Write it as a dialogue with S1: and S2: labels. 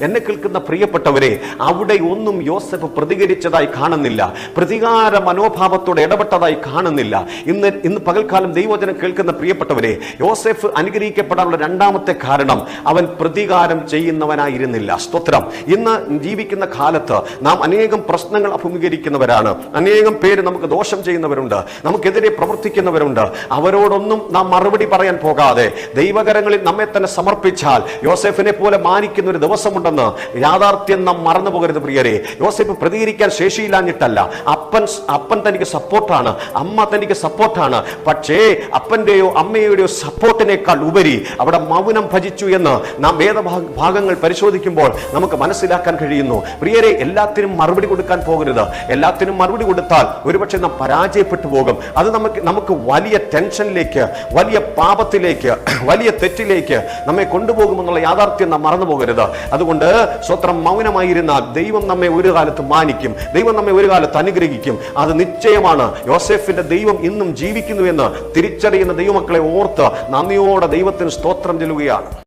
S1: എന്നെ കേൾക്കുന്ന പ്രിയപ്പെട്ടവരെ, അവിടെ ഒന്നും യോസേഫ് പ്രതികരിച്ചതായി കാണുന്നില്ല, പ്രതികാര മനോഭാവത്തോടെ ഇടപെട്ടതായി കാണുന്നില്ല. ഇന്ന് പകൽക്കാലം ദൈവവചനം കേൾക്കുന്ന പ്രിയപ്പെട്ടവരെ, യോസേഫ് അനുഗ്രഹിക്കപ്പെടാനുള്ള രണ്ടാമത്തെ കാരണം അവൻ പ്രതികാരം ചെയ്യുന്നവനായിരുന്നില്ല. സ്തോത്രം. ഇന്ന് ജീവിക്കുന്ന കാലത്ത് നാം അനേകം പ്രശ്നങ്ങൾ അഭിമുഖീകരിക്കുന്നവരാണ്. അനേകം പേര് നമുക്ക് ദോഷം ചെയ്യുന്നവരുണ്ട്, നമുക്കെതിരെ പ്രവർത്തിക്കുന്നവരുണ്ട്. അവരോടൊന്നും നാം മറുപടി പറയാൻ പോകാതെ ദൈവകരങ്ങളിൽ നമ്മെ തന്നെ സമർപ്പിച്ചാൽ യോസേഫിനെ പോലെ മാനിക്കുന്ന ഒരു ദിവസമുണ്ടെന്ന് യാഥാർത്ഥ്യം നാം മറന്നു പോകരുത് പ്രിയരെ. യോസേഫ് പ്രതികരിക്കാൻ ശേഷിയില്ലാഞ്ഞിട്ടല്ല, അപ്പൻ തനിക്ക് സപ്പോർട്ടാണ്, അമ്മ തനിക്ക് സപ്പോർട്ടാണ്. പക്ഷേ അപ്പന്റെയോ അമ്മയുടെയോ സപ്പോർട്ടിനേക്കാൾ ഉപരി അവിടെ മൗനം ഭജിച്ചു എന്ന് നാം വേദഭാഗങ്ങൾ പരിശോധിക്കുമ്പോൾ നമുക്ക് മനസ്സിലാക്കാൻ കഴിയുന്നു. പ്രിയരെ, എല്ലാത്തിനും മറുപടി കൊടുക്കാൻ പോകരുത്. എല്ലാത്തിനും മറുപടി കൊടുത്താൽ ഒരുപക്ഷെ നാം പരാജയപ്പെട്ടു പോകും. അത് നമുക്ക് വലിയ ടെൻഷനിലേക്ക്, വലിയ പാപത്തിലേക്ക്, വലിയ തെറ്റിലേക്ക് നമ്മെ കൊണ്ടുപോകുമെന്നുള്ള യാഥാർത്ഥ്യം നാം മറന്നു പോകരുത്. അതുകൊണ്ട് സ്വത്രം മൗനമായിരുന്നാൽ ദൈവം നമ്മെ ഒരു കാലത്ത് മാനിക്കും, ദൈവം നമ്മെ ഒരു കാലത്ത് അനുഗ്രഹിക്കും. അത് നിശ്ചയമാണ്. യോസേഫിന്റെ ദൈവം ഇന്നും ജീവിക്കുന്നു എന്ന് തിരിച്ചറിയുന്ന ദൈവമക്കളെ ഓർത്ത് നന്ദിയോടെ ദൈവത്തിന് സ്തോത്രം ചെല്ലുകയാണ്.